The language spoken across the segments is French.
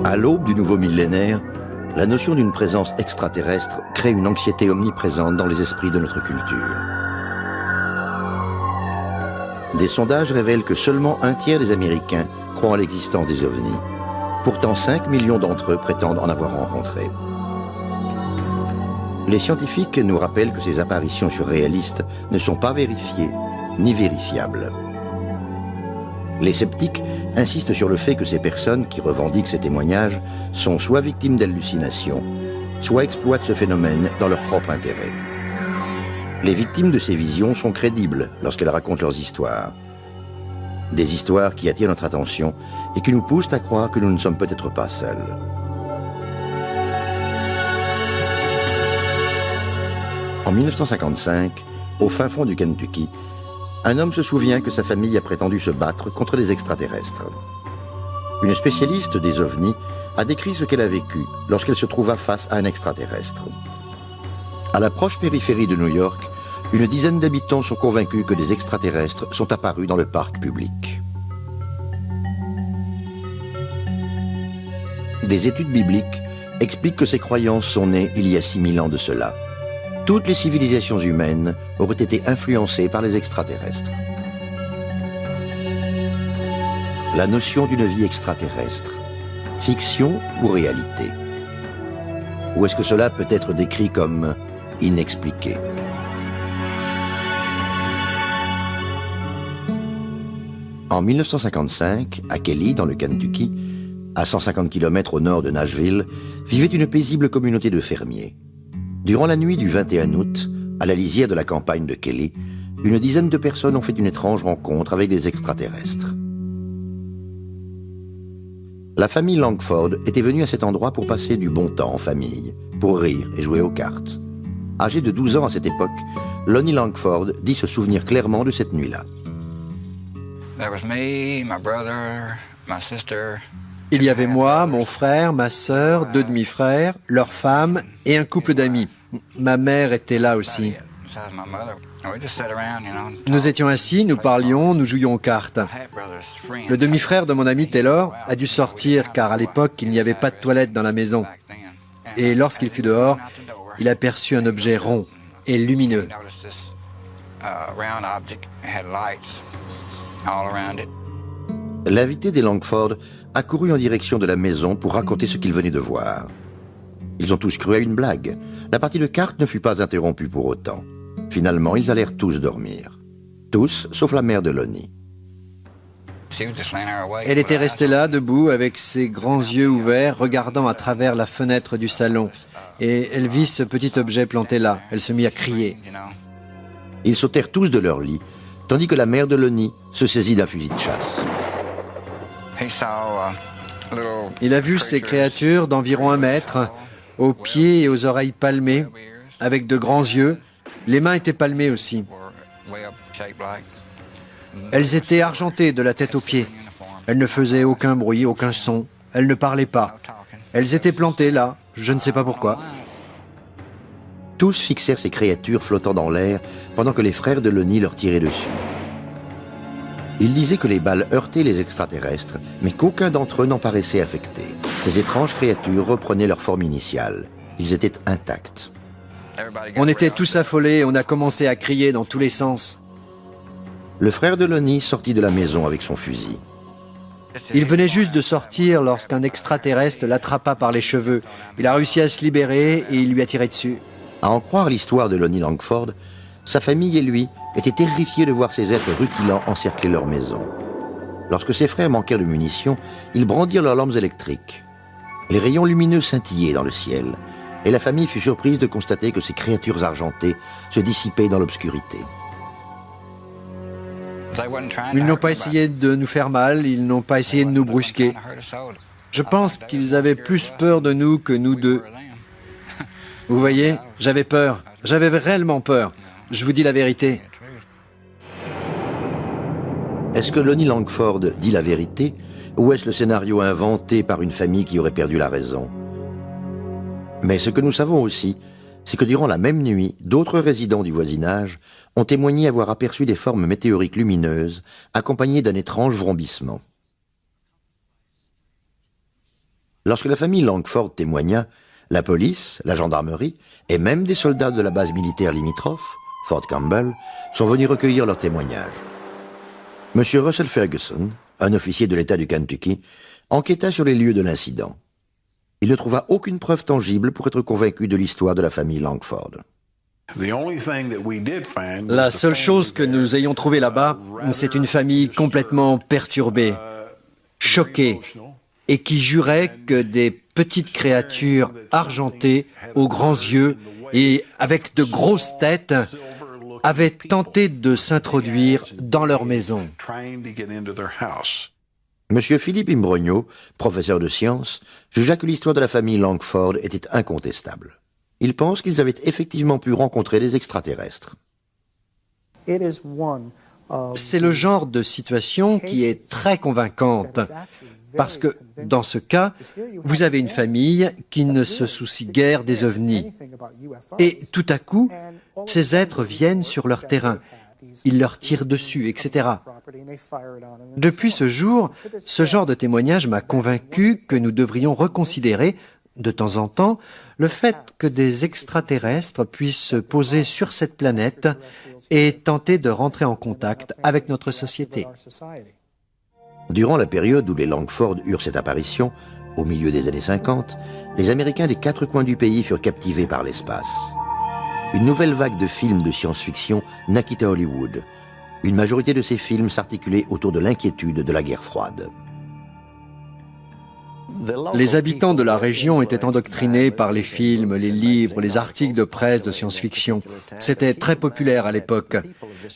À l'aube du nouveau millénaire, la notion d'une présence extraterrestre crée une anxiété omniprésente dans les esprits de notre culture. Des sondages révèlent que seulement un tiers des Américains croient en l'existence des ovnis. Pourtant, 5 millions d'entre eux prétendent en avoir rencontré. Les scientifiques nous rappellent que ces apparitions surréalistes ne sont pas vérifiées ni vérifiables. Les sceptiques insistent sur le fait que ces personnes qui revendiquent ces témoignages sont soit victimes d'hallucinations, soit exploitent ce phénomène dans leur propre intérêt. Les victimes de ces visions sont crédibles lorsqu'elles racontent leurs histoires. Des histoires qui attirent notre attention et qui nous poussent à croire que nous ne sommes peut-être pas seuls. En 1955, au fin fond du Kentucky, un homme se souvient que sa famille a prétendu se battre contre les extraterrestres. Une spécialiste des ovnis a décrit ce qu'elle a vécu lorsqu'elle se trouva face à un extraterrestre. À la proche périphérie de New York, une dizaine d'habitants sont convaincus que des extraterrestres sont apparus dans le parc public. Des études bibliques expliquent que ces croyances sont nées il y a 6000 ans de cela. Toutes les civilisations humaines auraient été influencées par les extraterrestres. La notion d'une vie extraterrestre, fiction ou réalité? Ou est-ce que cela peut être décrit comme inexpliqué? En 1955, à Kelly, dans le Kentucky, à 150 km au nord de Nashville, vivait une paisible communauté de fermiers. Durant la nuit du 21 août, à la lisière de la campagne de Kelly, une dizaine de personnes ont fait une étrange rencontre avec des extraterrestres. La famille Langford était venue à cet endroit pour passer du bon temps en famille, pour rire et jouer aux cartes. Âgé de 12 ans à cette époque, Lonnie Langford dit se souvenir clairement de cette nuit-là. Il y avait moi, mon frère, ma sœur, 2 demi-frères, leurs femmes et un couple d'amis. Ma mère était là aussi. Nous étions assis, nous parlions, nous jouions aux cartes. Le demi-frère de mon ami Taylor a dû sortir car à l'époque, il n'y avait pas de toilette dans la maison. Et lorsqu'il fut dehors, il aperçut un objet rond et lumineux. L'invité des Langford a couru en direction de la maison pour raconter ce qu'il venait de voir. Ils ont tous cru à une blague. La partie de cartes ne fut pas interrompue pour autant. Finalement, ils allèrent tous dormir. Tous, sauf la mère de Lonnie. Elle était restée là, debout, avec ses grands yeux ouverts, regardant à travers la fenêtre du salon. Et elle vit ce petit objet planté là. Elle se mit à crier. Ils sautèrent tous de leur lit, tandis que la mère de Lonnie se saisit d'un fusil de chasse. Il a vu ces créatures d'environ 1 mètre, aux pieds et aux oreilles palmées, avec de grands yeux. Les mains étaient palmées aussi. Elles étaient argentées de la tête aux pieds. Elles ne faisaient aucun bruit, aucun son. Elles ne parlaient pas. Elles étaient plantées là, je ne sais pas pourquoi. Tous fixèrent ces créatures flottant dans l'air pendant que les frères de Lonnie leur tiraient dessus. Ils disaient que les balles heurtaient les extraterrestres, mais qu'aucun d'entre eux n'en paraissait affecté. Ces étranges créatures reprenaient leur forme initiale. Ils étaient intacts. On était tous affolés, on a commencé à crier dans tous les sens. Le frère de Lonnie sortit de la maison avec son fusil. Il venait juste de sortir lorsqu'un extraterrestre l'attrapa par les cheveux. Il a réussi à se libérer et il lui a tiré dessus. À en croire l'histoire de Lonnie Langford, sa famille et lui étaient terrifiés de voir ces êtres rutilants encercler leur maison. Lorsque ses frères manquèrent de munitions, ils brandirent leurs lampes électriques. Les rayons lumineux scintillaient dans le ciel, et la famille fut surprise de constater que ces créatures argentées se dissipaient dans l'obscurité. Ils n'ont pas essayé de nous faire mal, ils n'ont pas essayé de nous brusquer. Je pense qu'ils avaient plus peur de nous que nous d'eux. Vous voyez, j'avais peur, j'avais réellement peur. Je vous dis la vérité. Est-ce que Lonnie Langford dit la vérité, ou est-ce le scénario inventé par une famille qui aurait perdu la raison? Mais ce que nous savons aussi, c'est que durant la même nuit, d'autres résidents du voisinage ont témoigné avoir aperçu des formes météoriques lumineuses accompagnées d'un étrange vrombissement. Lorsque la famille Langford témoigna, la police, la gendarmerie et même des soldats de la base militaire limitrophe, Fort Campbell, sont venus recueillir leurs témoignages. M. Russell Ferguson, un officier de l'État du Kentucky, enquêta sur les lieux de l'incident. Il ne trouva aucune preuve tangible pour être convaincu de l'histoire de la famille Langford. La seule chose que nous ayons trouvée là-bas, c'est une famille complètement perturbée, choquée, et qui jurait que des petites créatures argentées, aux grands yeux et avec de grosses têtes, avaient tenté de s'introduire dans leur maison. M. Philippe Imbrogno, professeur de sciences, jugea que l'histoire de la famille Langford était incontestable. Il pense qu'ils avaient effectivement pu rencontrer des extraterrestres. C'est le genre de situation qui est très convaincante, parce que, dans ce cas, vous avez une famille qui ne se soucie guère des ovnis. Et tout à coup, ces êtres viennent sur leur terrain. Ils leur tirent dessus, etc. Depuis ce jour, ce genre de témoignage m'a convaincu que nous devrions reconsidérer, de temps en temps, le fait que des extraterrestres puissent se poser sur cette planète et tenter de rentrer en contact avec notre société. Durant la période où les Langford eurent cette apparition, au milieu des années 50, les Américains des quatre coins du pays furent captivés par l'espace. Une nouvelle vague de films de science-fiction naquit à Hollywood. Une majorité de ces films s'articulaient autour de l'inquiétude de la guerre froide. Les habitants de la région étaient endoctrinés par les films, les livres, les articles de presse de science-fiction. C'était très populaire à l'époque.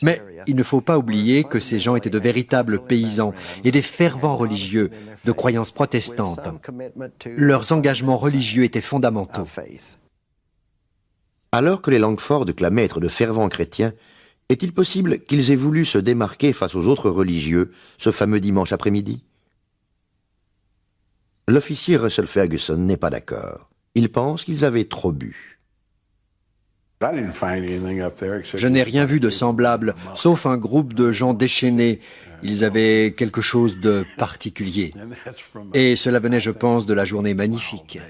Mais il ne faut pas oublier que ces gens étaient de véritables paysans et des fervents religieux de croyances protestantes. Leurs engagements religieux étaient fondamentaux. Alors que les Langford clamaient être de fervents chrétiens, est-il possible qu'ils aient voulu se démarquer face aux autres religieux ce fameux dimanche après-midi? L'officier Russell Ferguson n'est pas d'accord. Il pense qu'ils avaient trop bu. Je n'ai rien vu de semblable, sauf un groupe de gens déchaînés. Ils avaient quelque chose de particulier. Et cela venait, je pense, de la journée magnifique.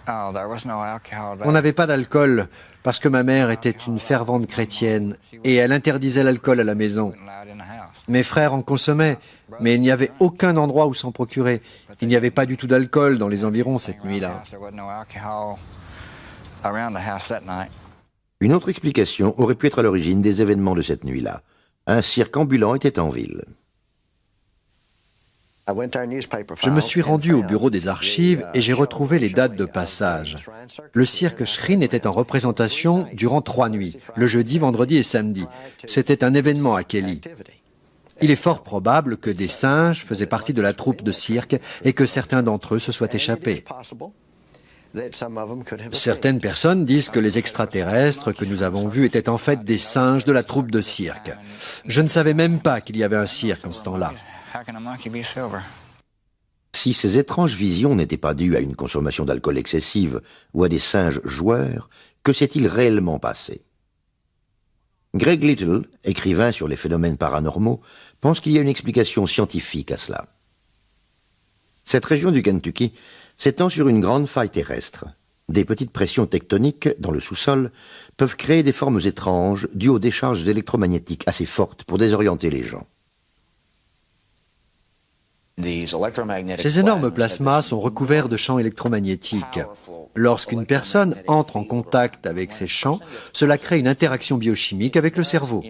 On n'avait pas d'alcool parce que ma mère était une fervente chrétienne et elle interdisait l'alcool à la maison. Mes frères en consommaient, mais il n'y avait aucun endroit où s'en procurer. Il n'y avait pas du tout d'alcool dans les environs cette nuit-là. Une autre explication aurait pu être à l'origine des événements de cette nuit-là. Un cirque ambulant était en ville. Je me suis rendu au bureau des archives et j'ai retrouvé les dates de passage. Le cirque Shrine était en représentation durant 3 nuits, le jeudi, vendredi et samedi. C'était un événement à Kelly. Il est fort probable que des singes faisaient partie de la troupe de cirque et que certains d'entre eux se soient échappés. Certaines personnes disent que les extraterrestres que nous avons vus étaient en fait des singes de la troupe de cirque. Je ne savais même pas qu'il y avait un cirque en ce temps-là. Si ces étranges visions n'étaient pas dues à une consommation d'alcool excessive ou à des singes joueurs, que s'est-il réellement passé? Greg Little, écrivain sur les phénomènes paranormaux, pense qu'il y a une explication scientifique à cela. Cette région du Kentucky s'étend sur une grande faille terrestre. Des petites pressions tectoniques dans le sous-sol peuvent créer des formes étranges dues aux décharges électromagnétiques assez fortes pour désorienter les gens. Ces énormes plasmas sont recouverts de champs électromagnétiques. Lorsqu'une personne entre en contact avec ces champs, cela crée une interaction biochimique avec le cerveau.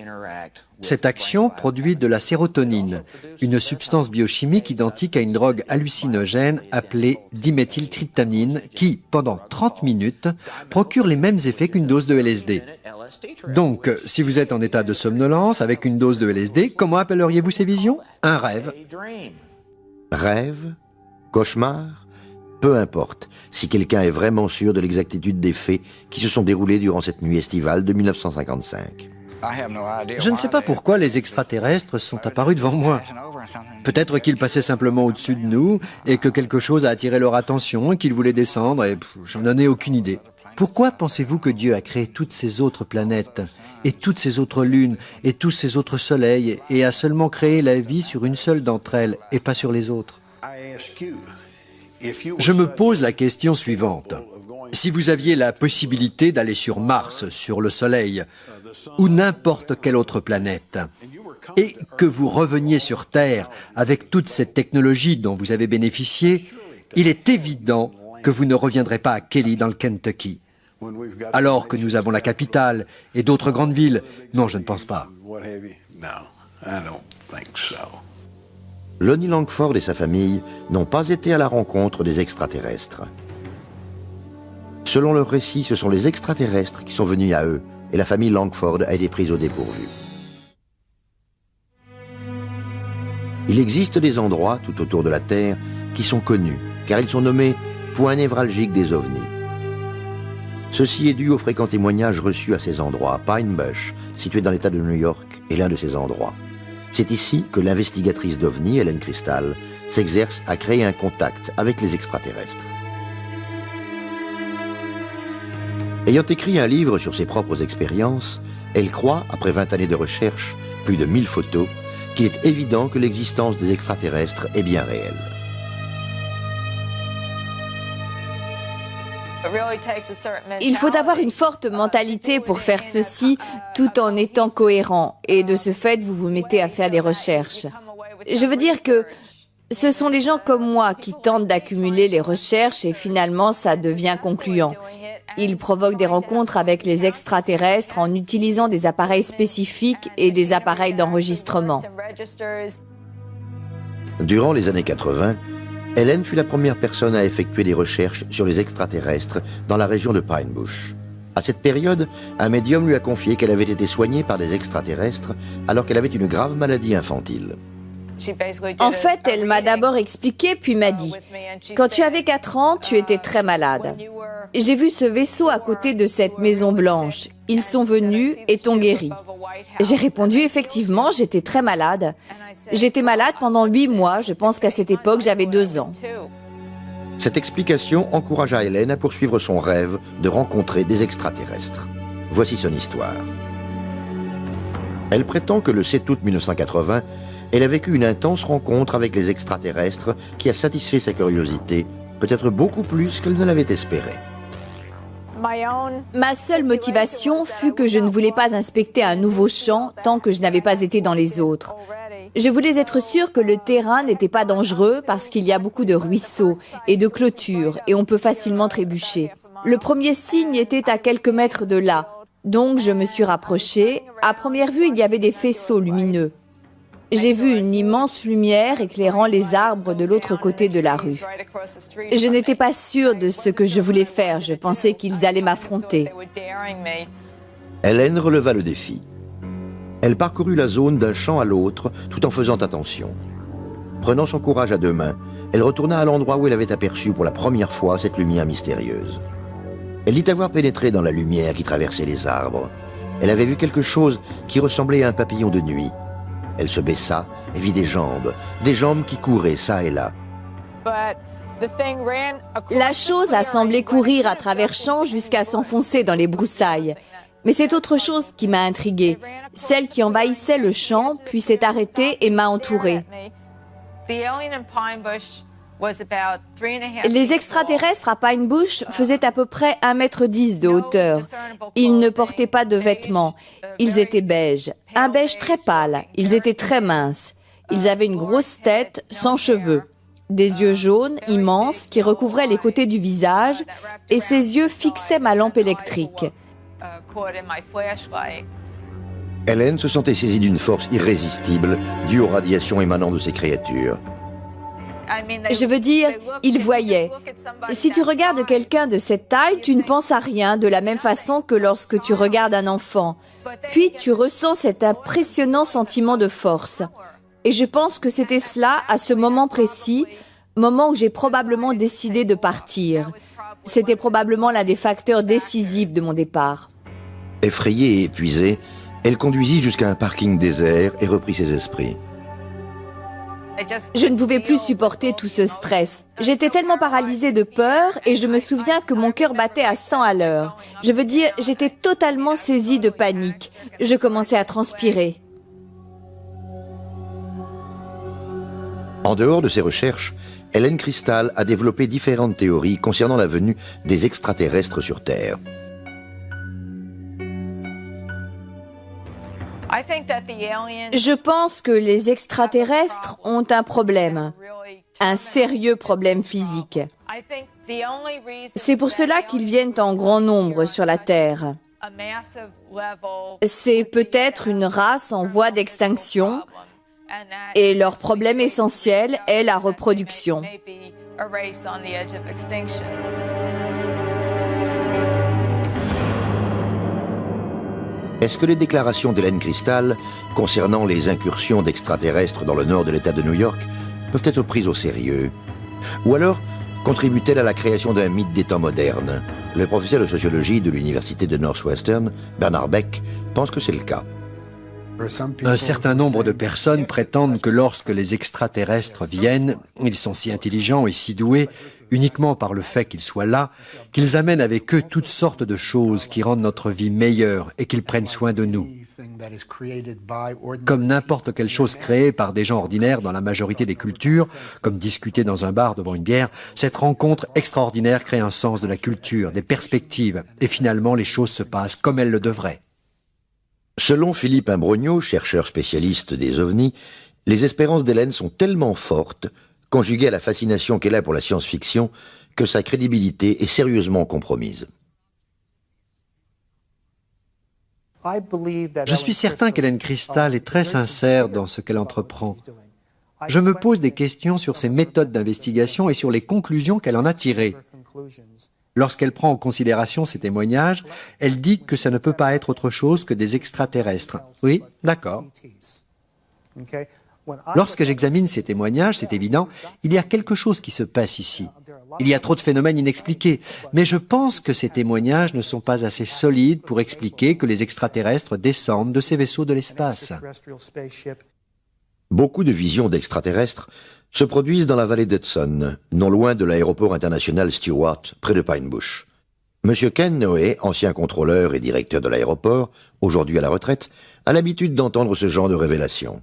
Cette action produit de la sérotonine, une substance biochimique identique à une drogue hallucinogène appelée diméthyltryptamine qui, pendant 30 minutes, procure les mêmes effets qu'une dose de LSD. Donc, si vous êtes en état de somnolence avec une dose de LSD, comment appelleriez-vous ces visions? Un rêve. Rêve? Cauchemar? Peu importe, si quelqu'un est vraiment sûr de l'exactitude des faits qui se sont déroulés durant cette nuit estivale de 1955. Je ne sais pas pourquoi les extraterrestres sont apparus devant moi. Peut-être qu'ils passaient simplement au-dessus de nous et que quelque chose a attiré leur attention et qu'ils voulaient descendre et j'en ai aucune idée. Pourquoi pensez-vous que Dieu a créé toutes ces autres planètes et toutes ces autres lunes et tous ces autres soleils et a seulement créé la vie sur une seule d'entre elles et pas sur les autres? Je me pose la question suivante. Si vous aviez la possibilité d'aller sur Mars, sur le Soleil, ou n'importe quelle autre planète, et que vous reveniez sur Terre avec toute cette technologie dont vous avez bénéficié, il est évident que vous ne reviendrez pas à Kelly dans le Kentucky. Alors que nous avons la capitale et d'autres grandes villes, non, je ne pense pas. Lonnie Langford et sa famille n'ont pas été à la rencontre des extraterrestres. Selon leur récit, ce sont les extraterrestres qui sont venus à eux et la famille Langford a été prise au dépourvu. Il existe des endroits tout autour de la Terre qui sont connus, car ils sont nommés points névralgiques des ovnis. Ceci est dû aux fréquents témoignages reçus à ces endroits. Pine Bush, situé dans l'État de New York, est l'un de ces endroits. C'est ici que l'investigatrice d'OVNI, Helen Crystal, s'exerce à créer un contact avec les extraterrestres. Ayant écrit un livre sur ses propres expériences, elle croit, après 20 années de recherche, plus de 1000 photos, qu'il est évident que l'existence des extraterrestres est bien réelle. Il faut avoir une forte mentalité pour faire ceci tout en étant cohérent. Et de ce fait, vous vous mettez à faire des recherches. Je veux dire que ce sont les gens comme moi qui tentent d'accumuler les recherches et finalement ça devient concluant. Ils provoquent des rencontres avec les extraterrestres en utilisant des appareils spécifiques et des appareils d'enregistrement. Durant les années 80, Helen fut la première personne à effectuer des recherches sur les extraterrestres dans la région de Pine Bush. À cette période, un médium lui a confié qu'elle avait été soignée par des extraterrestres alors qu'elle avait une grave maladie infantile. En fait, elle m'a d'abord expliqué, puis m'a dit « Quand tu avais 4 ans, tu étais très malade. J'ai vu ce vaisseau à côté de cette maison blanche. Ils sont venus et t'ont guéri. » J'ai répondu « Effectivement, j'étais très malade. J'étais malade pendant 8 mois. Je pense qu'à cette époque, j'avais 2 ans. » Cette explication encouragea Helen à poursuivre son rêve de rencontrer des extraterrestres. Voici son histoire. Elle prétend que le 7 août 1980, elle a vécu une intense rencontre avec les extraterrestres qui a satisfait sa curiosité, peut-être beaucoup plus qu'elle ne l'avait espéré. Ma seule motivation fut que je ne voulais pas inspecter un nouveau champ tant que je n'avais pas été dans les autres. Je voulais être sûre que le terrain n'était pas dangereux parce qu'il y a beaucoup de ruisseaux et de clôtures et on peut facilement trébucher. Le premier signe était à quelques mètres de là, donc je me suis rapprochée. À première vue, il y avait des faisceaux lumineux. J'ai vu une immense lumière éclairant les arbres de l'autre côté de la rue. Je n'étais pas sûre de ce que je voulais faire. Je pensais qu'ils allaient m'affronter. Helen releva le défi. Elle parcourut la zone d'un champ à l'autre tout en faisant attention. Prenant son courage à 2 mains, elle retourna à l'endroit où elle avait aperçu pour la première fois cette lumière mystérieuse. Elle dit avoir pénétré dans la lumière qui traversait les arbres. Elle avait vu quelque chose qui ressemblait à un papillon de nuit. Elle se baissa et vit des jambes qui couraient ça et là. La chose a semblé courir à travers champs jusqu'à s'enfoncer dans les broussailles. Mais c'est autre chose qui m'a intriguée. Celle qui envahissait le champ, puis s'est arrêtée et m'a entourée. Les extraterrestres à Pine Bush faisaient à peu près 1,10 m de hauteur. Ils ne portaient pas de vêtements. Ils étaient beiges, un beige très pâle. Ils étaient très minces. Ils avaient une grosse tête, sans cheveux, des yeux jaunes, immenses, qui recouvraient les côtés du visage, et ces yeux fixaient ma lampe électrique. Helen se sentait saisie d'une force irrésistible due aux radiations émanant de ces créatures. Je veux dire, ils voyaient. Si tu regardes quelqu'un de cette taille, tu ne penses à rien de la même façon que lorsque tu regardes un enfant. Puis tu ressens cet impressionnant sentiment de force. Et je pense que c'était cela à ce moment précis, moment où j'ai probablement décidé de partir. C'était probablement l'un des facteurs décisifs de mon départ. Effrayée et épuisée, elle conduisit jusqu'à un parking désert et reprit ses esprits. Je ne pouvais plus supporter tout ce stress. J'étais tellement paralysée de peur et je me souviens que mon cœur battait à 100 à l'heure. Je veux dire, j'étais totalement saisie de panique. Je commençais à transpirer. En dehors de ses recherches, Hélène Cristal a développé différentes théories concernant la venue des extraterrestres sur Terre. Je pense que les extraterrestres ont un problème, un sérieux problème physique. C'est pour cela qu'ils viennent en grand nombre sur la Terre. C'est peut-être une race en voie d'extinction et leur problème essentiel est la reproduction. Est-ce que les déclarations d'Hélène Cristal concernant les incursions d'extraterrestres dans le nord de l'État de New York peuvent être prises au sérieux? Ou alors contribue-t-elle à la création d'un mythe des temps modernes? Le professeur de sociologie de l'Université de Northwestern, Bernard Beck, pense que c'est le cas. Un certain nombre de personnes prétendent que lorsque les extraterrestres viennent, ils sont si intelligents et si doués, uniquement par le fait qu'ils soient là, qu'ils amènent avec eux toutes sortes de choses qui rendent notre vie meilleure et qu'ils prennent soin de nous. Comme n'importe quelle chose créée par des gens ordinaires dans la majorité des cultures, comme discuter dans un bar devant une bière, cette rencontre extraordinaire crée un sens de la culture, des perspectives, et finalement les choses se passent comme elles le devraient. Selon Philippe Imbrogno, chercheur spécialiste des ovnis, les espérances d'Hélène sont tellement fortes, conjuguées à la fascination qu'elle a pour la science-fiction, que sa crédibilité est sérieusement compromise. Je suis certain qu'Hélène Cristal est très sincère dans ce qu'elle entreprend. Je me pose des questions sur ses méthodes d'investigation et sur les conclusions qu'elle en a tirées. Lorsqu'elle prend en considération ces témoignages, elle dit que ça ne peut pas être autre chose que des extraterrestres. Oui, d'accord. Lorsque j'examine ces témoignages, c'est évident, il y a quelque chose qui se passe ici. Il y a trop de phénomènes inexpliqués, mais je pense que ces témoignages ne sont pas assez solides pour expliquer que les extraterrestres descendent de ces vaisseaux de l'espace. Beaucoup de visions d'extraterrestres se produisent dans la vallée d'Hudson, non loin de l'aéroport international Stewart, près de Pine Bush. Monsieur Ken Noé, ancien contrôleur et directeur de l'aéroport, aujourd'hui à la retraite, a l'habitude d'entendre ce genre de révélations.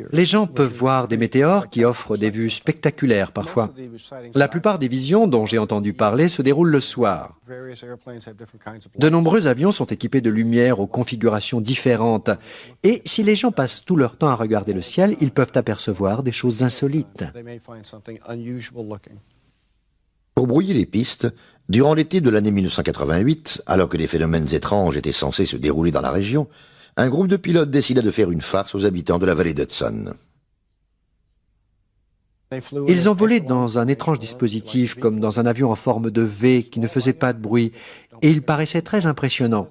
Les gens peuvent voir des météores qui offrent des vues spectaculaires parfois. La plupart des visions dont j'ai entendu parler se déroulent le soir. De nombreux avions sont équipés de lumières aux configurations différentes. Et si les gens passent tout leur temps à regarder le ciel, ils peuvent apercevoir des choses insolites. Pour brouiller les pistes, durant l'été de l'année 1988, alors que des phénomènes étranges étaient censés se dérouler dans la région, un groupe de pilotes décida de faire une farce aux habitants de la vallée d'Hudson. Ils ont volé dans un étrange dispositif, comme dans un avion en forme de V qui ne faisait pas de bruit, et il paraissait très impressionnant.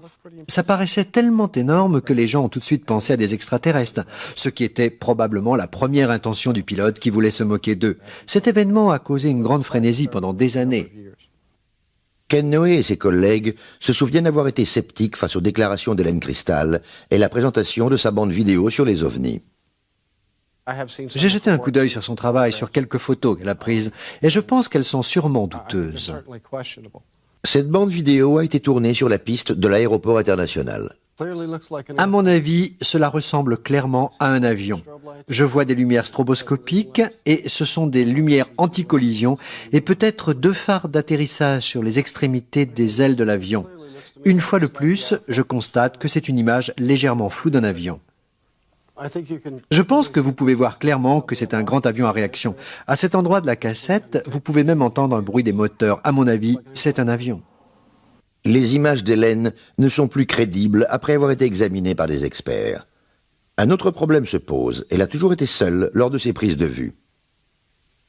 Ça paraissait tellement énorme que les gens ont tout de suite pensé à des extraterrestres, ce qui était probablement la première intention du pilote qui voulait se moquer d'eux. Cet événement a causé une grande frénésie pendant des années. Ken Noé et ses collègues se souviennent avoir été sceptiques face aux déclarations d'Hélène Cristal et la présentation de sa bande vidéo sur les ovnis. J'ai jeté un coup d'œil sur son travail, sur quelques photos qu'elle a prises, et je pense qu'elles sont sûrement douteuses. Cette bande vidéo a été tournée sur la piste de l'aéroport international. À mon avis, cela ressemble clairement à un avion. Je vois des lumières stroboscopiques et ce sont des lumières anti-collision et peut-être 2 phares d'atterrissage sur les extrémités des ailes de l'avion. Une fois de plus, je constate que c'est une image légèrement floue d'un avion. Je pense que vous pouvez voir clairement que c'est un grand avion à réaction. À cet endroit de la cassette, vous pouvez même entendre un bruit des moteurs. À mon avis, c'est un avion. Les images d'Hélène ne sont plus crédibles après avoir été examinées par des experts. Un autre problème se pose. Elle a toujours été seule lors de ses prises de vue.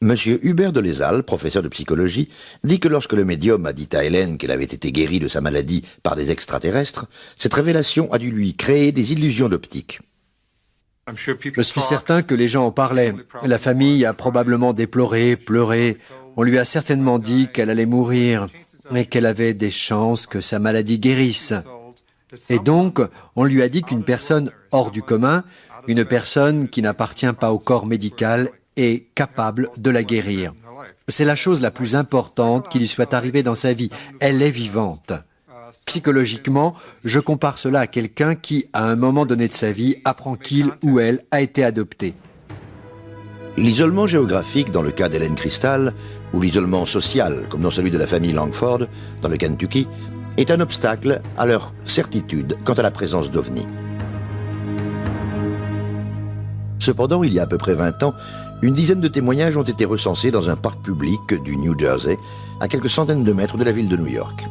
Monsieur Hubert de Lézal, professeur de psychologie, dit que lorsque le médium a dit à Hélène qu'elle avait été guérie de sa maladie par des extraterrestres, cette révélation a dû lui créer des illusions d'optique. Je suis certain que les gens en parlaient. La famille a probablement déploré, pleuré. On lui a certainement dit qu'elle allait mourir, mais qu'elle avait des chances que sa maladie guérisse. Et donc, on lui a dit qu'une personne hors du commun, une personne qui n'appartient pas au corps médical, est capable de la guérir. C'est la chose la plus importante qui lui soit arrivée dans sa vie. Elle est vivante. Psychologiquement, je compare cela à quelqu'un qui, à un moment donné de sa vie, apprend qu'il ou elle a été adopté. L'isolement géographique dans le cas d'Helen Crystal, ou l'isolement social, comme dans celui de la famille Langford, dans le Kentucky, est un obstacle à leur certitude quant à la présence d'OVNI. Cependant, il y a à peu près 20 ans, une dizaine de témoignages ont été recensés dans un parc public du New Jersey, à quelques centaines de mètres de la ville de New York.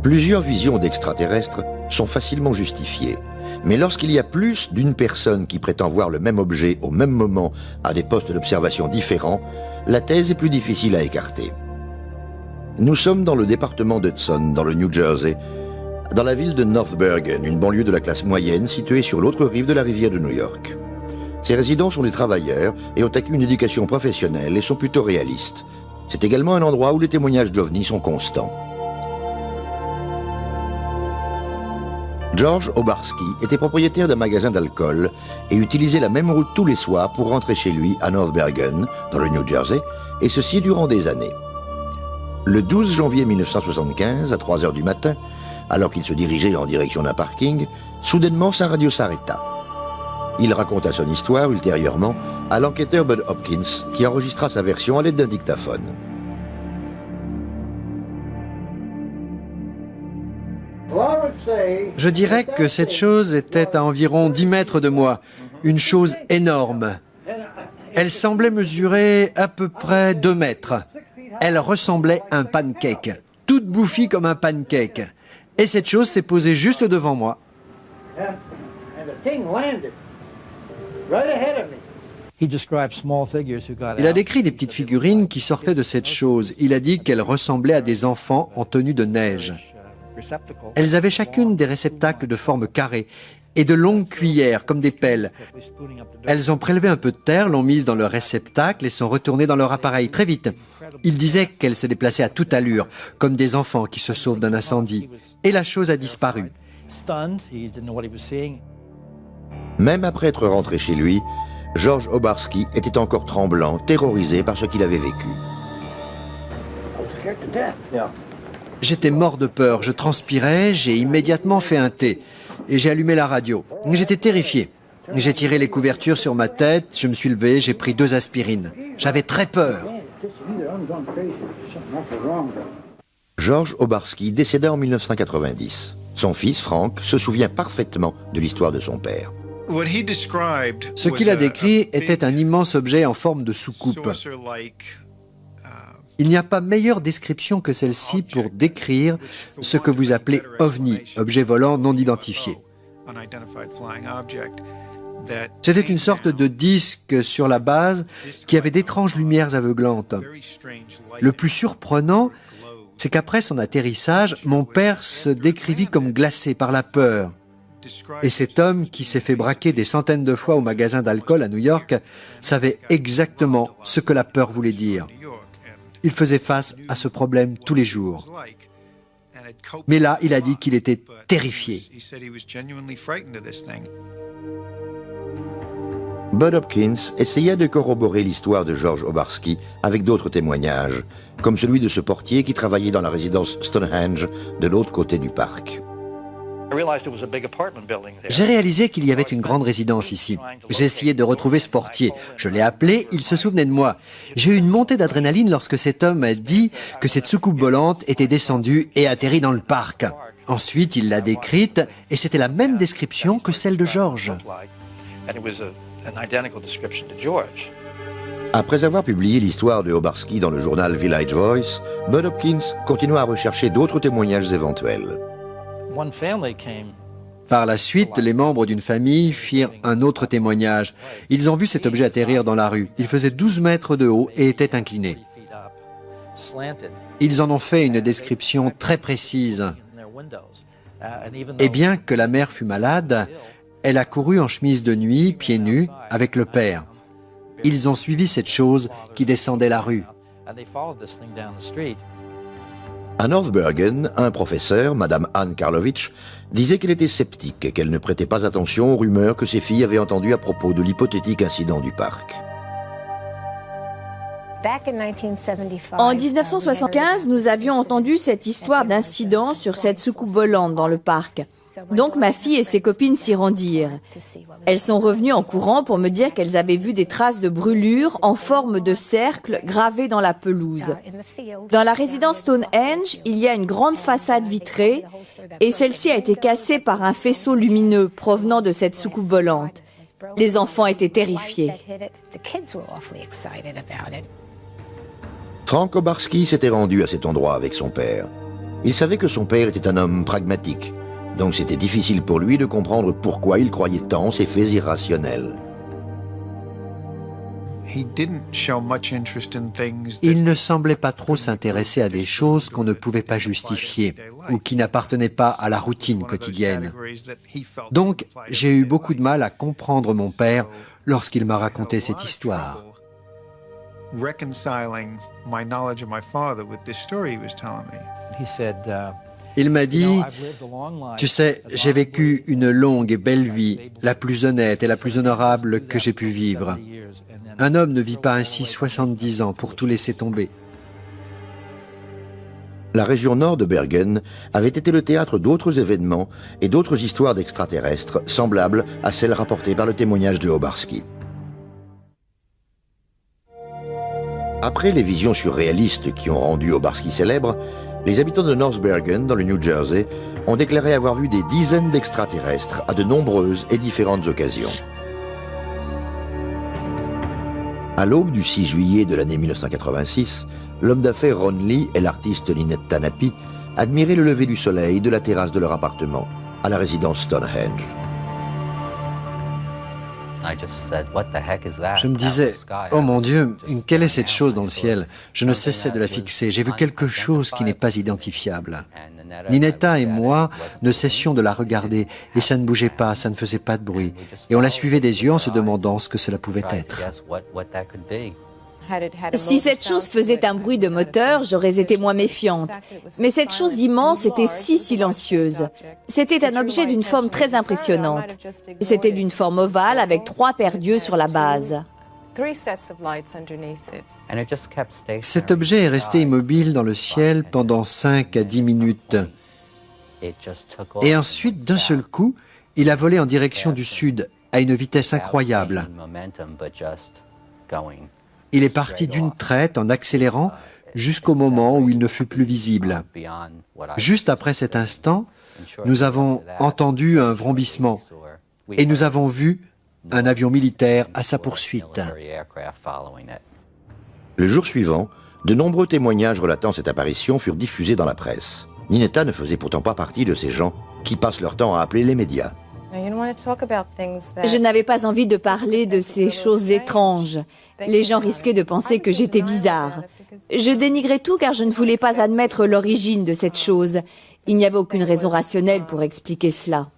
Plusieurs visions d'extraterrestres sont facilement justifiées. Mais lorsqu'il y a plus d'une personne qui prétend voir le même objet au même moment à des postes d'observation différents, la thèse est plus difficile à écarter. Nous sommes dans le département d'Hudson, dans le New Jersey, dans la ville de North Bergen, une banlieue de la classe moyenne située sur l'autre rive de la rivière de New York. Ces résidents sont des travailleurs et ont acquis une éducation professionnelle et sont plutôt réalistes. C'est également un endroit où les témoignages d'OVNI sont constants. George Obarski était propriétaire d'un magasin d'alcool et utilisait la même route tous les soirs pour rentrer chez lui à North Bergen, dans le New Jersey, et ceci durant des années. Le 12 janvier 1975, à 3 heures du matin, alors qu'il se dirigeait en direction d'un parking, soudainement sa radio s'arrêta. Il raconta son histoire ultérieurement à l'enquêteur Bud Hopkins, qui enregistra sa version à l'aide d'un dictaphone. Je dirais que cette chose était à environ 10 mètres de moi, une chose énorme. Elle semblait mesurer à peu près 2 mètres. Elle ressemblait à un pancake, toute bouffie comme un pancake. Et cette chose s'est posée juste devant moi. Il a décrit des petites figurines qui sortaient de cette chose. Il a dit qu'elles ressemblaient à des enfants en tenue de neige. Elles avaient chacune des réceptacles de forme carrée et de longues cuillères, comme des pelles. Elles ont prélevé un peu de terre, l'ont mise dans leur réceptacle et sont retournées dans leur appareil très vite. Il disait qu'elles se déplaçaient à toute allure, comme des enfants qui se sauvent d'un incendie. Et la chose a disparu. Même après être rentré chez lui, George Obarski était encore tremblant, terrorisé par ce qu'il avait vécu. J'étais mort de peur, je transpirais, j'ai immédiatement fait un thé et j'ai allumé la radio. J'étais terrifié. J'ai tiré les couvertures sur ma tête, je me suis levé, j'ai pris 2 aspirines. J'avais très peur. George Obarski décéda en 1990. Son fils, Frank, se souvient parfaitement de l'histoire de son père. Ce qu'il a décrit était un immense objet en forme de soucoupe. Il n'y a pas meilleure description que celle-ci pour décrire ce que vous appelez OVNI, objet volant non identifié. C'était une sorte de disque sur la base qui avait d'étranges lumières aveuglantes. Le plus surprenant, c'est qu'après son atterrissage, mon père se décrivit comme glacé par la peur. Et cet homme qui s'est fait braquer des centaines de fois au magasin d'alcool à New York savait exactement ce que la peur voulait dire. Il faisait face à ce problème tous les jours. Mais là, il a dit qu'il était terrifié. Bud Hopkins essaya de corroborer l'histoire de George Obarski avec d'autres témoignages, comme celui de ce portier qui travaillait dans la résidence Stonehenge de l'autre côté du parc. J'ai réalisé qu'il y avait une grande résidence ici. J'ai essayé de retrouver ce portier. Je l'ai appelé, il se souvenait de moi. J'ai eu une montée d'adrénaline lorsque cet homme a dit que cette soucoupe volante était descendue et atterrit dans le parc. Ensuite, il l'a décrite et c'était la même description que celle de George. Après avoir publié l'histoire de Obarski dans le journal Village Voice, Bud Hopkins continua à rechercher d'autres témoignages éventuels. Par la suite, les membres d'une famille firent un autre témoignage. Ils ont vu cet objet atterrir dans la rue. Il faisait 12 mètres de haut et était incliné. Ils en ont fait une description très précise. Et bien que la mère fût malade, elle a couru en chemise de nuit, pieds nus, avec le père. Ils ont suivi cette chose qui descendait la rue. À North Bergen, un professeur, Madame Anne Karlovich, disait qu'elle était sceptique et qu'elle ne prêtait pas attention aux rumeurs que ses filles avaient entendues à propos de l'hypothétique incident du parc. En 1975, nous avions entendu cette histoire d'incident sur cette soucoupe volante dans le parc. Donc ma fille et ses copines s'y rendirent. Elles sont revenues en courant pour me dire qu'elles avaient vu des traces de brûlures en forme de cercle gravées dans la pelouse. Dans la résidence Stonehenge, il y a une grande façade vitrée et celle-ci a été cassée par un faisceau lumineux provenant de cette soucoupe volante. Les enfants étaient terrifiés. Frank Obarski s'était rendu à cet endroit avec son père. Il savait que son père était un homme pragmatique, donc c'était difficile pour lui de comprendre pourquoi il croyait tant ces faits irrationnels. Il ne semblait pas trop s'intéresser à des choses qu'on ne pouvait pas justifier ou qui n'appartenaient pas à la routine quotidienne. Donc, j'ai eu beaucoup de mal à comprendre mon père lorsqu'il m'a raconté cette histoire. Il m'a dit, « Tu sais, j'ai vécu une longue et belle vie, la plus honnête et la plus honorable que j'ai pu vivre. Un homme ne vit pas ainsi 70 ans pour tout laisser tomber. » La région nord de Bergen avait été le théâtre d'autres événements et d'autres histoires d'extraterrestres semblables à celles rapportées par le témoignage de Obarski. Après les visions surréalistes qui ont rendu Obarski célèbre, les habitants de North Bergen, dans le New Jersey, ont déclaré avoir vu des dizaines d'extraterrestres à de nombreuses et différentes occasions. À l'aube du 6 juillet de l'année 1986, l'homme d'affaires Ron Lee et l'artiste Lynette Tanapi admiraient le lever du soleil de la terrasse de leur appartement, à la résidence Stonehenge. Je me disais, oh mon Dieu, quelle est cette chose dans le ciel? Je ne cessais de la fixer. J'ai vu quelque chose qui n'est pas identifiable. Ninetta et moi ne cessions de la regarder et ça ne bougeait pas, ça ne faisait pas de bruit. Et on la suivait des yeux en se demandant ce que cela pouvait être. Si cette chose faisait un bruit de moteur, j'aurais été moins méfiante. Mais cette chose immense était si silencieuse. C'était un objet d'une forme très impressionnante. C'était d'une forme ovale avec 3 paires d'yeux sur la base. Cet objet est resté immobile dans le ciel pendant 5 à 10 minutes. Et ensuite, d'un seul coup, il a volé en direction du sud, à une vitesse incroyable. Il est parti d'une traite en accélérant jusqu'au moment où il ne fut plus visible. Juste après cet instant, nous avons entendu un vrombissement et nous avons vu un avion militaire à sa poursuite. Le jour suivant, de nombreux témoignages relatant cette apparition furent diffusés dans la presse. Ninetta ne faisait pourtant pas partie de ces gens qui passent leur temps à appeler les médias. Je n'avais pas envie de parler de ces choses étranges. Les gens risquaient de penser que j'étais bizarre. Je dénigrais tout car je ne voulais pas admettre l'origine de cette chose. Il n'y avait aucune raison rationnelle pour expliquer cela.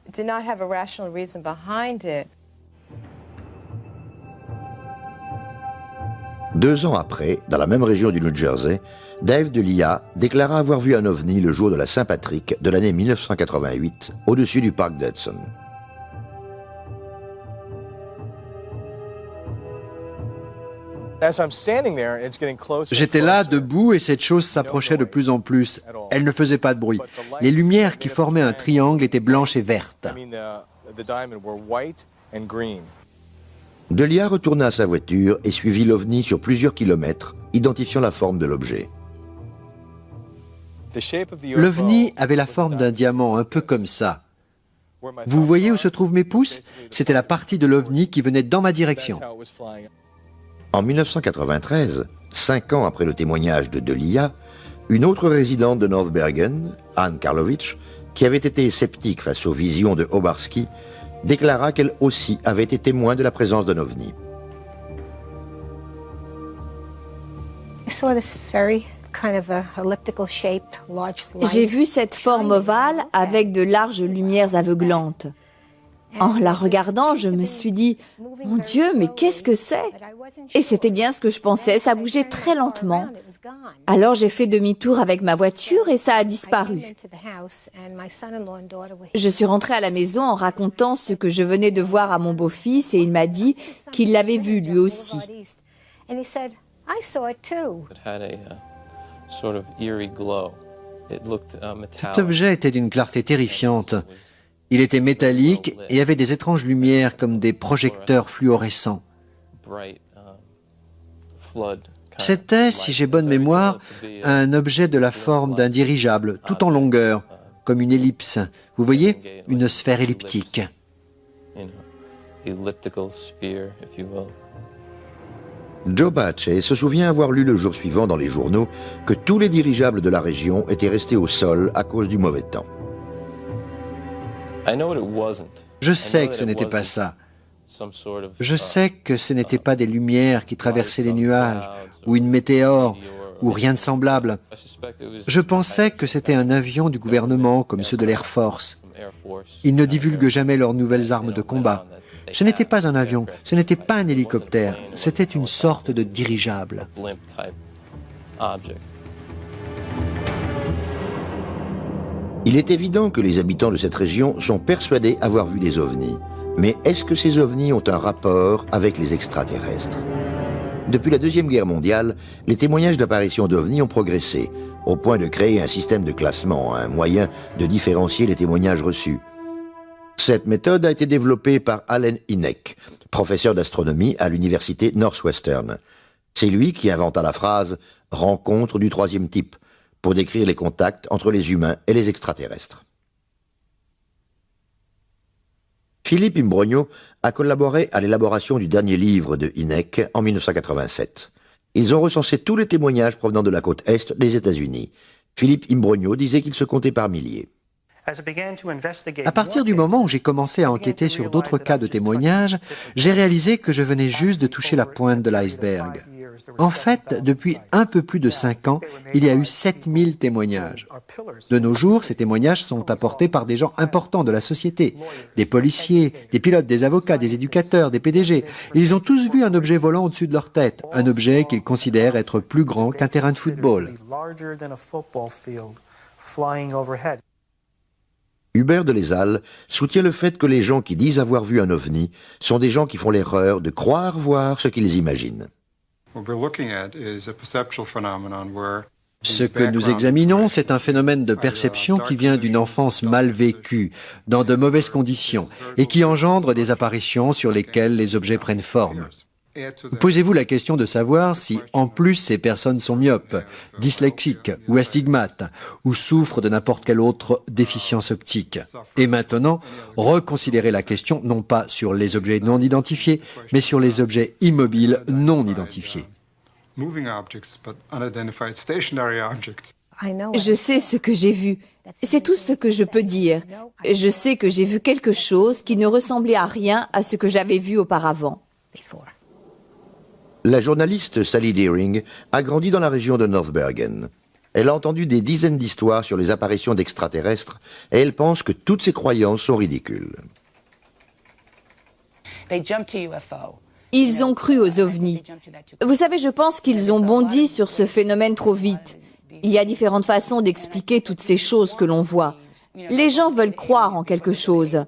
2 ans après, dans la même région du New Jersey, Dave DeLia déclara avoir vu un ovni le jour de la Saint-Patrick de l'année 1988 au-dessus du parc d'Hudson. J'étais là, debout, et cette chose s'approchait de plus en plus. Elle ne faisait pas de bruit. Les lumières qui formaient un triangle étaient blanches et vertes. DeLia retourna à sa voiture et suivit l'ovni sur plusieurs kilomètres, identifiant la forme de l'objet. L'ovni avait la forme d'un diamant, un peu comme ça. Vous voyez où se trouvent mes pouces? C'était la partie de l'ovni qui venait dans ma direction. En 1993, 5 ans après le témoignage de DeLia, une autre résidente de North Bergen, Anne Karlovich, qui avait été sceptique face aux visions de Obarski, déclara qu'elle aussi avait été témoin de la présence d'un ovni. J'ai vu cette forme ovale avec de larges lumières aveuglantes. En la regardant, je me suis dit, « Mon Dieu, mais qu'est-ce que c'est ?» Et c'était bien ce que je pensais, ça bougeait très lentement. Alors j'ai fait demi-tour avec ma voiture et ça a disparu. Je suis rentrée à la maison en racontant ce que je venais de voir à mon beau-fils et il m'a dit qu'il l'avait vu lui aussi. Cet objet était d'une clarté terrifiante. Il était métallique et avait des étranges lumières comme des projecteurs fluorescents. C'était, si j'ai bonne mémoire, un objet de la forme d'un dirigeable, tout en longueur, comme une ellipse. Vous voyez, une sphère elliptique. Joe Bache se souvient avoir lu le jour suivant dans les journaux que tous les dirigeables de la région étaient restés au sol à cause du mauvais temps. Je sais que ce n'était pas ça. Je sais que ce n'était pas des lumières qui traversaient les nuages, ou une météore, ou rien de semblable. Je pensais que c'était un avion du gouvernement, comme ceux de l'Air Force. Ils ne divulguent jamais leurs nouvelles armes de combat. Ce n'était pas un avion, ce n'était pas un hélicoptère, c'était une sorte de dirigeable. Il est évident que les habitants de cette région sont persuadés avoir vu des ovnis. Mais est-ce que ces ovnis ont un rapport avec les extraterrestres? Depuis la Deuxième Guerre mondiale, les témoignages d'apparitions d'ovnis ont progressé, au point de créer un système de classement, un moyen de différencier les témoignages reçus. Cette méthode a été développée par Allen Hynek, professeur d'astronomie à l'université Northwestern. C'est lui qui inventa la phrase « rencontre du troisième type » pour décrire les contacts entre les humains et les extraterrestres. Philippe Imbrogno a collaboré à l'élaboration du dernier livre de Hynek en 1987. Ils ont recensé tous les témoignages provenant de la côte est des États-Unis. Philippe Imbrogno disait qu'ils se comptaient par milliers. À partir du moment où j'ai commencé à enquêter sur d'autres cas de témoignages, j'ai réalisé que je venais juste de toucher la pointe de l'iceberg. En fait, depuis un peu plus de 5 ans, il y a eu 7000 témoignages. De nos jours, ces témoignages sont apportés par des gens importants de la société, des policiers, des pilotes, des avocats, des éducateurs, des PDG. Ils ont tous vu un objet volant au-dessus de leur tête, un objet qu'ils considèrent être plus grand qu'un terrain de football. Hubert de Lézal soutient le fait que les gens qui disent avoir vu un ovni sont des gens qui font l'erreur de croire voir ce qu'ils imaginent. Ce que nous examinons, c'est un phénomène de perception qui vient d'une enfance mal vécue, dans de mauvaises conditions, et qui engendre des apparitions sur lesquelles les objets prennent forme. Posez-vous la question de savoir si, en plus, ces personnes sont myopes, dyslexiques ou astigmates, ou souffrent de n'importe quelle autre déficience optique. Et maintenant, reconsidérez la question non pas sur les objets non identifiés, mais sur les objets immobiles non identifiés. Je sais ce que j'ai vu. C'est tout ce que je peux dire. Je sais que j'ai vu quelque chose qui ne ressemblait à rien à ce que j'avais vu auparavant. La journaliste Sally Deering a grandi dans la région de North Bergen. Elle a entendu des dizaines d'histoires sur les apparitions d'extraterrestres et elle pense que toutes ces croyances sont ridicules. Ils ont cru aux ovnis. Vous savez, je pense qu'ils ont bondi sur ce phénomène trop vite. Il y a différentes façons d'expliquer toutes ces choses que l'on voit. Les gens veulent croire en quelque chose.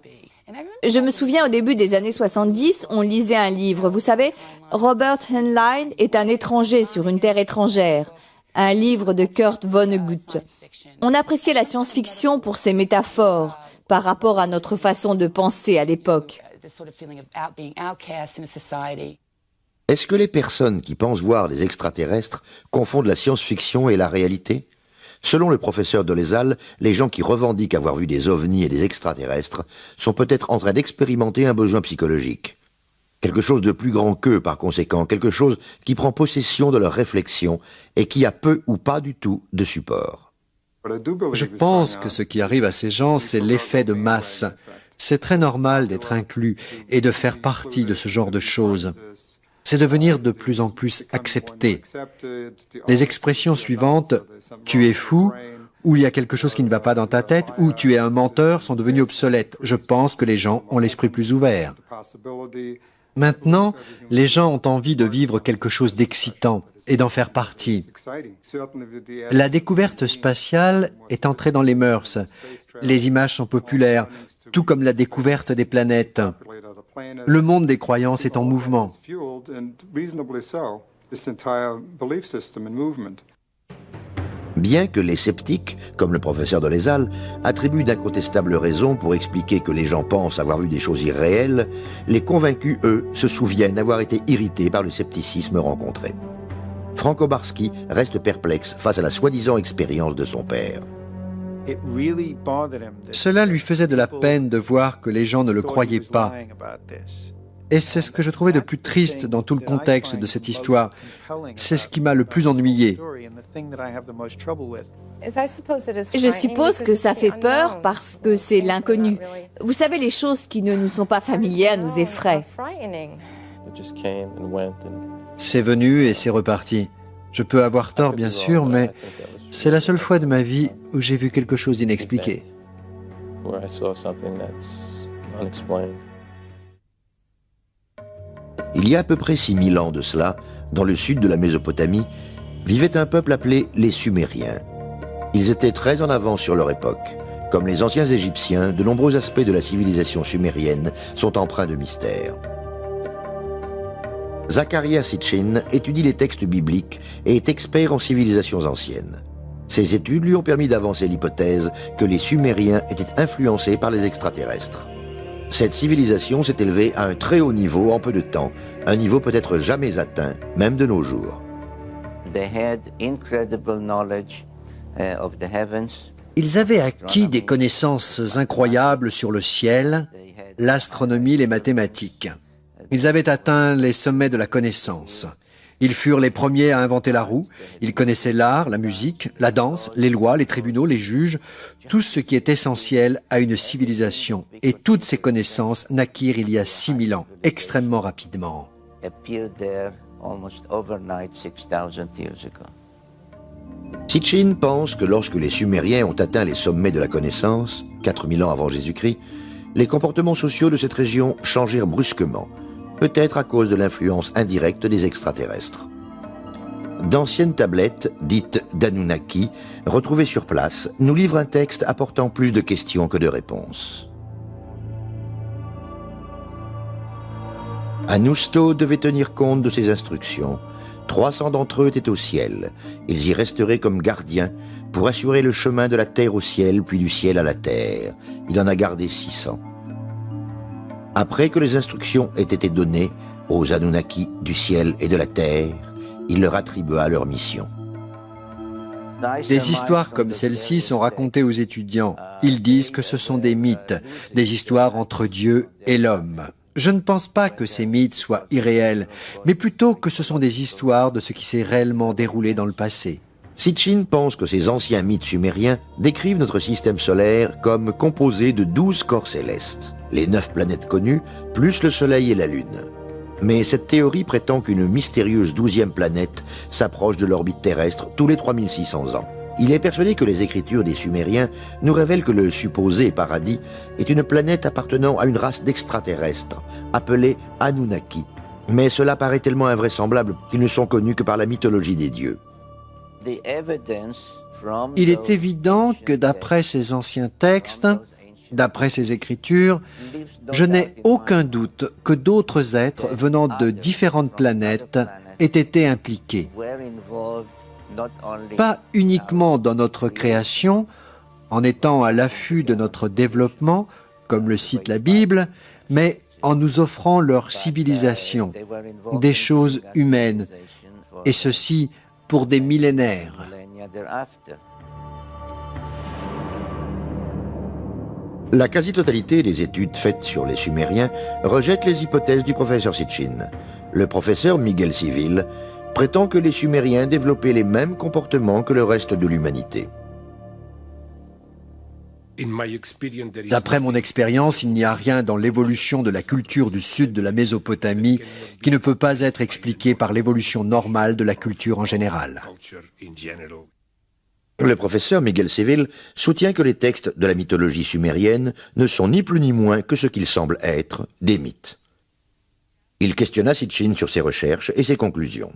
Je me souviens au début des années 70, on lisait un livre. Vous savez, Robert Heinlein est un étranger sur une terre étrangère. Un livre de Kurt Vonnegut. On appréciait la science-fiction pour ses métaphores par rapport à notre façon de penser à l'époque. Est-ce que les personnes qui pensent voir des extraterrestres confondent la science-fiction et la réalité? Selon le professeur de Lézal, les gens qui revendiquent avoir vu des ovnis et des extraterrestres sont peut-être en train d'expérimenter un besoin psychologique. Quelque chose de plus grand qu'eux, par conséquent, quelque chose qui prend possession de leur réflexion et qui a peu ou pas du tout de support. Je pense que ce qui arrive à ces gens, c'est l'effet de masse. C'est très normal d'être inclus et de faire partie de ce genre de choses. C'est devenir de plus en plus accepté. Les expressions suivantes « tu es fou » ou « il y a quelque chose qui ne va pas dans ta tête » ou « tu es un menteur » sont devenues obsolètes. Je pense que les gens ont l'esprit plus ouvert. Maintenant, les gens ont envie de vivre quelque chose d'excitant et d'en faire partie. La découverte spatiale est entrée dans les mœurs. Les images sont populaires, tout comme la découverte des planètes. Le monde des croyances est en mouvement. Bien que les sceptiques, comme le professeur Dolezal, attribuent d'incontestables raisons pour expliquer que les gens pensent avoir vu des choses irréelles, les convaincus, eux, se souviennent avoir été irrités par le scepticisme rencontré. Frank Obarski reste perplexe face à la soi-disant expérience de son père. Cela lui faisait de la peine de voir que les gens ne le croyaient pas. Et c'est ce que je trouvais de plus triste dans tout le contexte de cette histoire. C'est ce qui m'a le plus ennuyé. Je suppose que ça fait peur parce que c'est l'inconnu. Vous savez, les choses qui ne nous sont pas familières nous effraient. C'est venu et c'est reparti. Je peux avoir tort, bien sûr, mais c'est la seule fois de ma vie où j'ai vu quelque chose d'inexpliqué. Il y a à peu près 6000 ans de cela, dans le sud de la Mésopotamie, vivait un peuple appelé les Sumériens. Ils étaient très en avance sur leur époque. Comme les anciens Égyptiens, de nombreux aspects de la civilisation sumérienne sont empreints de mystère. Zecharia Sitchin étudie les textes bibliques et est expert en civilisations anciennes. Ses études lui ont permis d'avancer l'hypothèse que les Sumériens étaient influencés par les extraterrestres. Cette civilisation s'est élevée à un très haut niveau en peu de temps, un niveau peut-être jamais atteint, même de nos jours. Ils avaient acquis des connaissances incroyables sur le ciel, l'astronomie, les mathématiques. Ils avaient atteint les sommets de la connaissance. Ils furent les premiers à inventer la roue. Ils connaissaient l'art, la musique, la danse, les lois, les tribunaux, les juges, tout ce qui est essentiel à une civilisation. Et toutes ces connaissances naquirent il y a 6000 ans, extrêmement rapidement. Sitchin pense que lorsque les Sumériens ont atteint les sommets de la connaissance, 4000 ans avant Jésus-Christ, les comportements sociaux de cette région changèrent brusquement, peut-être à cause de l'influence indirecte des extraterrestres. D'anciennes tablettes, dites d'Anunnaki, retrouvées sur place, nous livrent un texte apportant plus de questions que de réponses. Anousto devait tenir compte de ces instructions. 300 d'entre eux étaient au ciel. Ils y resteraient comme gardiens pour assurer le chemin de la terre au ciel, puis du ciel à la terre. Il en a gardé 600. Après que les instructions aient été données aux Anunnaki du ciel et de la terre, il leur attribua leur mission. Des histoires comme celle-ci sont racontées aux étudiants. Ils disent que ce sont des mythes, des histoires entre Dieu et l'homme. Je ne pense pas que ces mythes soient irréels, mais plutôt que ce sont des histoires de ce qui s'est réellement déroulé dans le passé. Sitchin pense que ces anciens mythes sumériens décrivent notre système solaire comme composé de 12 corps célestes, les 9 planètes connues, plus le Soleil et la Lune. Mais cette théorie prétend qu'une mystérieuse 12e planète s'approche de l'orbite terrestre tous les 3600 ans. Il est persuadé que les écritures des Sumériens nous révèlent que le supposé paradis est une planète appartenant à une race d'extraterrestres, appelée Anunnaki. Mais cela paraît tellement invraisemblable qu'ils ne sont connus que par la mythologie des dieux. Il est évident que d'après ces anciens textes, d'après ces écritures, je n'ai aucun doute que d'autres êtres venant de différentes planètes aient été impliqués. Pas uniquement dans notre création, en étant à l'affût de notre développement, comme le cite la Bible, mais en nous offrant leur civilisation, des choses humaines, et ceci pour des millénaires. La quasi-totalité des études faites sur les Sumériens rejette les hypothèses du professeur Sitchin. Le professeur Miguel Civil prétend que les Sumériens développaient les mêmes comportements que le reste de l'humanité. D'après mon expérience, il n'y a rien dans l'évolution de la culture du sud de la Mésopotamie qui ne peut pas être expliqué par l'évolution normale de la culture en général. Le professeur Miguel Civil soutient que les textes de la mythologie sumérienne ne sont ni plus ni moins que ce qu'ils semblent être, des mythes. Il questionna Sitchin sur ses recherches et ses conclusions.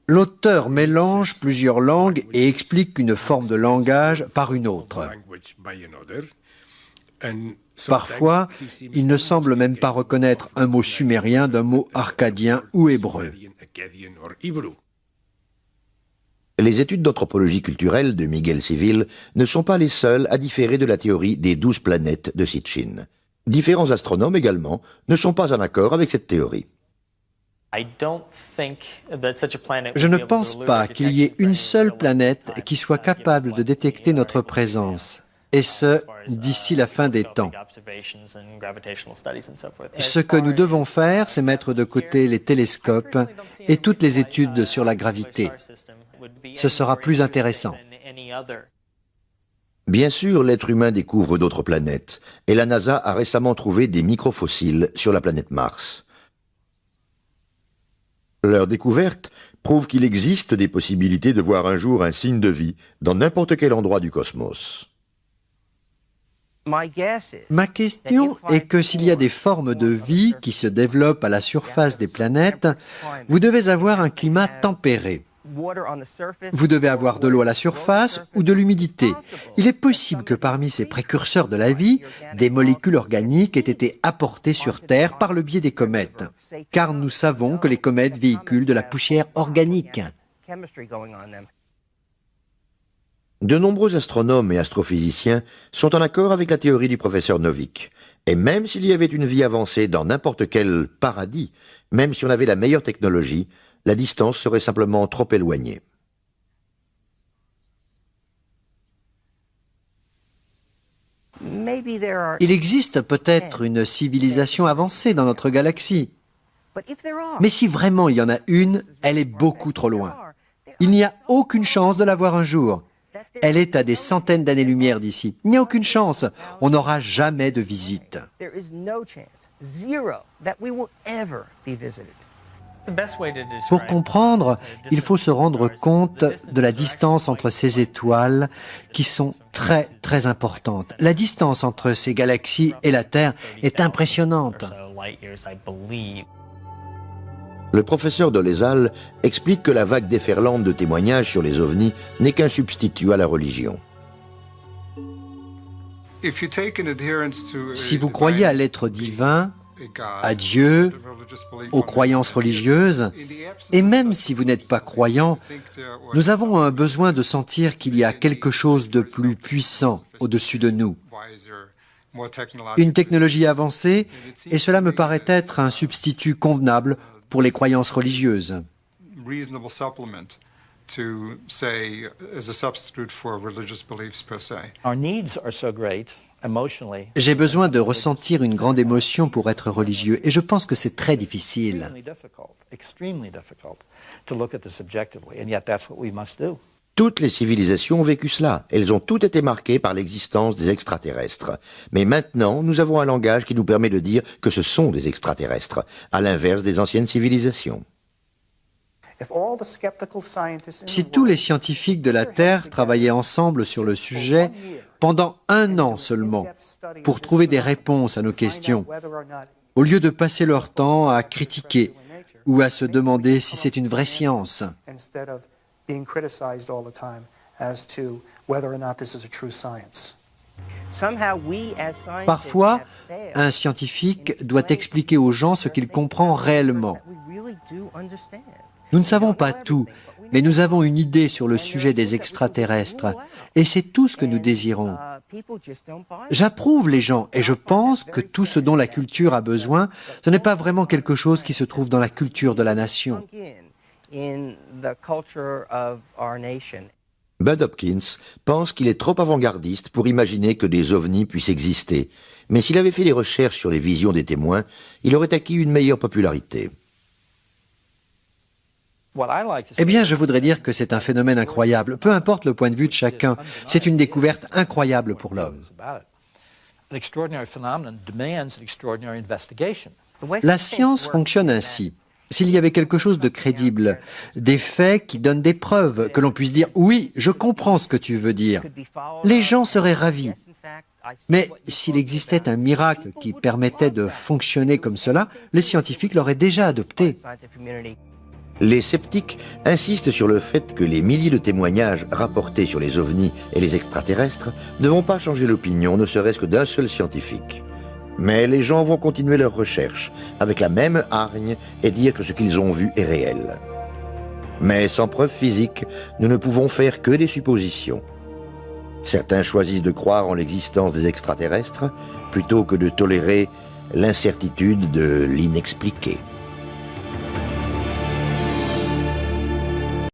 L'auteur mélange plusieurs langues et explique une forme de langage par une autre. Parfois, il ne semble même pas reconnaître un mot sumérien d'un mot arcadien ou hébreu. Les études d'anthropologie culturelle de Miguel Civil ne sont pas les seules à différer de la théorie des 12 planètes de Sitchin. Différents astronomes également ne sont pas en accord avec cette théorie. Je ne pense pas qu'il y ait une seule planète qui soit capable de détecter notre présence, et ce, d'ici la fin des temps. Ce que nous devons faire, c'est mettre de côté les télescopes et toutes les études sur la gravité. Ce sera plus intéressant. Bien sûr, l'être humain découvre d'autres planètes, et la NASA a récemment trouvé des microfossiles sur la planète Mars. Leur découverte prouve qu'il existe des possibilités de voir un jour un signe de vie dans n'importe quel endroit du cosmos. Ma question est que s'il y a des formes de vie qui se développent à la surface des planètes, vous devez avoir un climat tempéré. Vous devez avoir de l'eau à la surface ou de l'humidité. Il est possible que parmi ces précurseurs de la vie, des molécules organiques aient été apportées sur Terre par le biais des comètes, car nous savons que les comètes véhiculent de la poussière organique. De nombreux astronomes et astrophysiciens sont en accord avec la théorie du professeur Novick. Et même s'il y avait une vie avancée dans n'importe quel paradis, même si on avait la meilleure technologie, la distance serait simplement trop éloignée. Il existe peut-être une civilisation avancée dans notre galaxie. Mais si vraiment il y en a une, elle est beaucoup trop loin. Il n'y a aucune chance de la voir un jour. Elle est à des centaines d'années-lumière d'ici. Il n'y a aucune chance. On n'aura jamais de visite. Pour comprendre, il faut se rendre compte de la distance entre ces étoiles qui sont très, très importantes. La distance entre ces galaxies et la Terre est impressionnante. Le professeur Dolezal explique que la vague déferlante de témoignages sur les ovnis n'est qu'un substitut à la religion. Si vous croyez à l'être divin, à Dieu, aux croyances religieuses, et même si vous n'êtes pas croyant, nous avons un besoin de sentir qu'il y a quelque chose de plus puissant au-dessus de nous. Une technologie avancée, et cela me paraît être un substitut convenable pour les croyances religieuses. J'ai besoin de ressentir une grande émotion pour être religieux et je pense que c'est très difficile. Toutes les civilisations ont vécu cela. Elles ont toutes été marquées par l'existence des extraterrestres. Mais maintenant, nous avons un langage qui nous permet de dire que ce sont des extraterrestres, à l'inverse des anciennes civilisations. Si tous les scientifiques de la Terre travaillaient ensemble sur le sujet, pendant 1 an seulement, pour trouver des réponses à nos questions, au lieu de passer leur temps à critiquer ou à se demander si c'est une vraie science. Parfois, un scientifique doit expliquer aux gens ce qu'il comprend réellement. Nous ne savons pas tout, mais nous avons une idée sur le sujet des extraterrestres, et c'est tout ce que nous désirons. J'approuve les gens, et je pense que tout ce dont la culture a besoin, ce n'est pas vraiment quelque chose qui se trouve dans la culture de la nation. Bud Hopkins pense qu'il est trop avant-gardiste pour imaginer que des ovnis puissent exister, mais s'il avait fait des recherches sur les visions des témoins, il aurait acquis une meilleure popularité. Eh bien, je voudrais dire que c'est un phénomène incroyable. Peu importe le point de vue de chacun, c'est une découverte incroyable pour l'homme. La science fonctionne ainsi. S'il y avait quelque chose de crédible, des faits qui donnent des preuves, que l'on puisse dire « oui, je comprends ce que tu veux dire », les gens seraient ravis. Mais s'il existait un miracle qui permettait de fonctionner comme cela, les scientifiques l'auraient déjà adopté. Les sceptiques insistent sur le fait que les milliers de témoignages rapportés sur les ovnis et les extraterrestres ne vont pas changer l'opinion, ne serait-ce que d'un seul scientifique. Mais les gens vont continuer leurs recherches avec la même hargne et dire que ce qu'ils ont vu est réel. Mais sans preuve physique, nous ne pouvons faire que des suppositions. Certains choisissent de croire en l'existence des extraterrestres plutôt que de tolérer l'incertitude de l'inexpliqué.